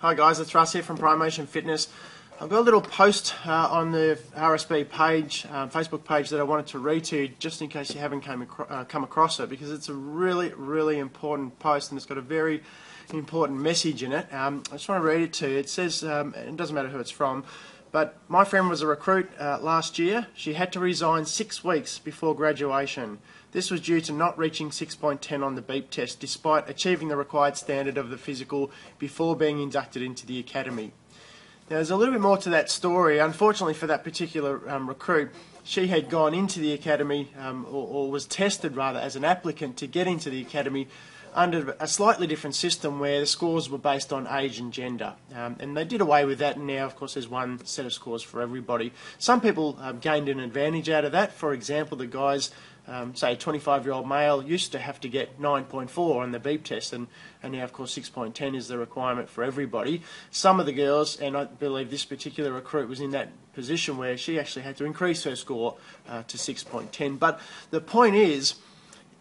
Hi guys, it's Russ here from Primation Fitness. I've got a little post on the RSB page, Facebook page, that I wanted to read to you just in case you haven't come across it, because it's a really important post and it's got a very important message in it. I just want to read it to you. It says, it doesn't matter who it's from, but my friend was a recruit last year. She had to resign 6 weeks before graduation. This was due to not reaching 6.10 on the beep test, despite achieving the required standard of the physical before being inducted into the academy. Now, there's a little bit more to that story. Unfortunately for that particular recruit, she had gone into the academy, or was tested rather, as an applicant to get into the academy under a slightly different system where the scores were based on age and gender. And they did away with that, and now, of course, there's one set of scores for everybody. Some people gained an advantage out of that. For example, the guys, say a 25-year-old male, used to have to get 9.4 on the beep test, and now, of course, 6.10 is the requirement for everybody. Some of the girls, and I believe this particular recruit was in that position where she actually had to increase her score to 6.10. But the point is,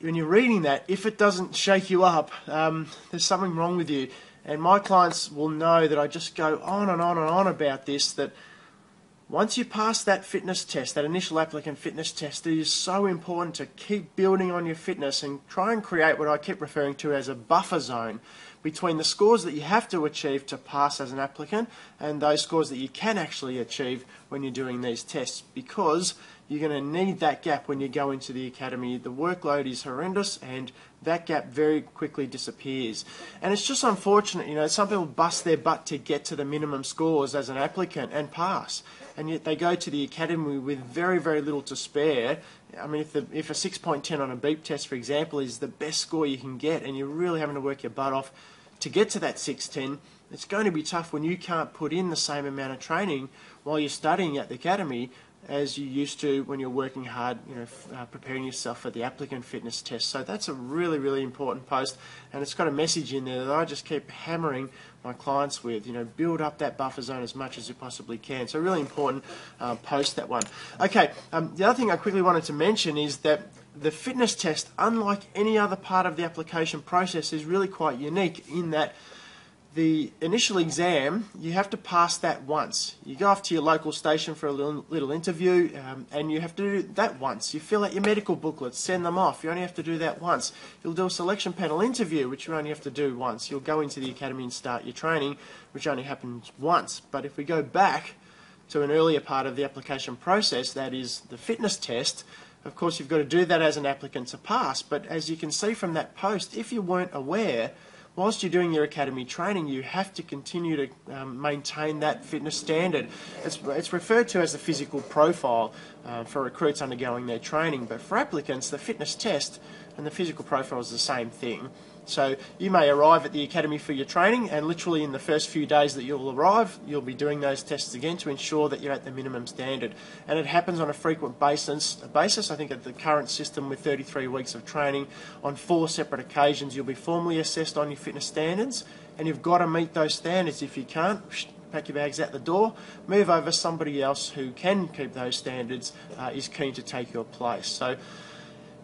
when you're reading that, if it doesn't shake you up, there's something wrong with you. And my clients will know that I just go on and on and on about this, that once you pass that fitness test, that initial applicant fitness test, it is so important to keep building on your fitness and try and create what I keep referring to as a buffer zone between the scores that you have to achieve to pass as an applicant and those scores that you can actually achieve when you're doing these tests, because you're going to need that gap when you go into the academy. The workload is horrendous and that gap very quickly disappears. And it's just unfortunate, you know, some people bust their butt to get to the minimum scores as an applicant and pass, and yet they go to the academy with very little to spare. I mean, if a 6.10 on a beep test, for example, is the best score you can get and you're really having to work your butt off to get to that 6.10, it's going to be tough when you can't put in the same amount of training while you're studying at the academy as you used to when you're working hard, you know, preparing yourself for the applicant fitness test. So that's a really important post, and it's got a message in there that I just keep hammering my clients with. You know, build up that buffer zone as much as you possibly can. So really important post, that one. Okay, the other thing I quickly wanted to mention is that the fitness test, unlike any other part of the application process, is really quite unique in that the initial exam, you have to pass that once. You go off to your local station for a little interview, and you have to do that once. You fill out your medical booklets, send them off. You only have to do that once. You'll do a selection panel interview, which you only have to do once. You'll go into the academy and start your training, which only happens once. But if we go back to an earlier part of the application process, that is the fitness test, of course you've got to do that as an applicant to pass. But as you can see from that post, if you weren't aware, whilst you're doing your academy training, you have to continue to maintain that fitness standard. It's referred to as the physical profile for recruits undergoing their training, but for applicants, the fitness test and the physical profile is the same thing. So you may arrive at the academy for your training, and literally in the first few days that you'll arrive, you'll be doing those tests again to ensure that you're at the minimum standard. And it happens on a frequent basis. I think at the current system with 33 weeks of training, on 4 separate occasions you'll be formally assessed on your fitness standards, and you've got to meet those standards. If you can't, pack your bags out the door, move over. Somebody else who can keep those standards is keen to take your place. So,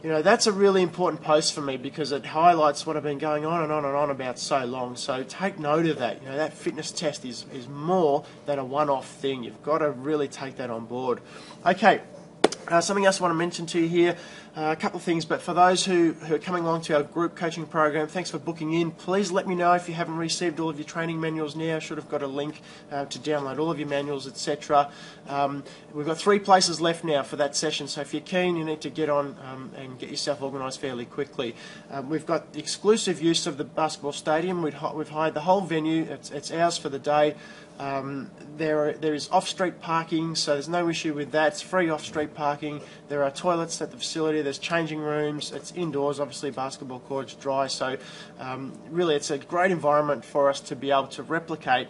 you know, that's a really important post for me because it highlights what I've been going on and on and on about so long. So take note of that. You know, that fitness test is more than a one-off thing. You've got to really take that on board. Okay. Something else I want to mention to you here, a couple of things, but for those who are coming along to our group coaching program, thanks for booking in. Please let me know if you haven't received all of your training manuals now. I should have got a link to download all of your manuals, etc. We've got 3 places left now for that session, so if you're keen, you need to get on and get yourself organised fairly quickly. We've got the exclusive use of the basketball stadium. We've hired the whole venue. It's ours for the day. There is off-street parking, so there's no issue with that. It's free off-street parking. There are toilets at the facility. There's changing rooms. It's indoors, obviously basketball court's dry, so really it's a great environment for us to be able to replicate,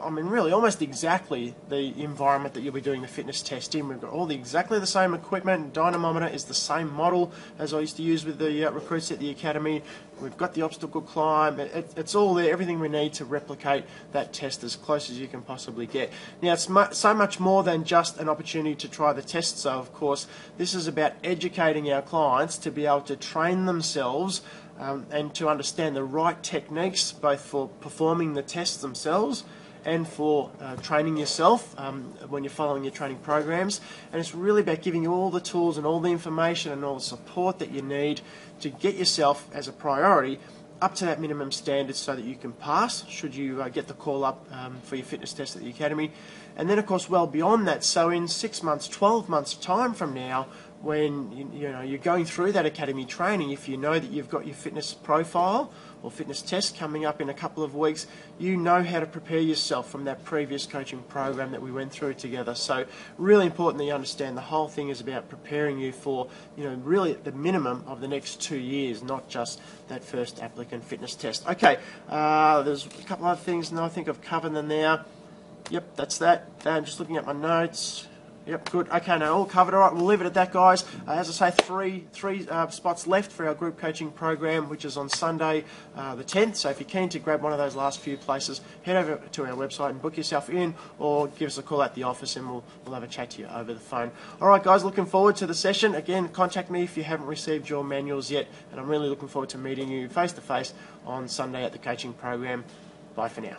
I mean really almost exactly the environment that you'll be doing the fitness test in. We've got exactly the same equipment. Dynamometer is the same model as I used to use with the recruits at the academy. We've got the obstacle climb. It's all there, everything we need to replicate that test as close as you can possibly get. Now it's so much more than just an opportunity to try the test, so of course this is about educating our clients to be able to train themselves and to understand the right techniques both for performing the tests themselves and for training yourself when you're following your training programs. And it's really about giving you all the tools and all the information and all the support that you need to get yourself as a priority up to that minimum standard so that you can pass should you get the call up for your fitness test at the academy. And then of course well beyond that, so in 6 months, 12 months time from now, when you're going through that academy training, if you know that you've got your fitness profile or fitness test coming up in a couple of weeks, you know how to prepare yourself from that previous coaching program that we went through together. So really important that you understand the whole thing is about preparing you for really at the minimum of the next 2 years, not just that first applicant fitness test. Okay, there's a couple other things now I think I've covered them there. Yep, that's that. I'm just looking at my notes. Yep, good. Okay, now all covered. All right, we'll leave it at that, guys. As I say, three spots left for our group coaching program, which is on Sunday the 10th. So if you're keen to grab one of those last few places, head over to our website and book yourself in, or give us a call at the office and we'll have a chat to you over the phone. All right, guys, looking forward to the session. Again, contact me if you haven't received your manuals yet, and I'm really looking forward to meeting you face-to-face on Sunday at the coaching program. Bye for now.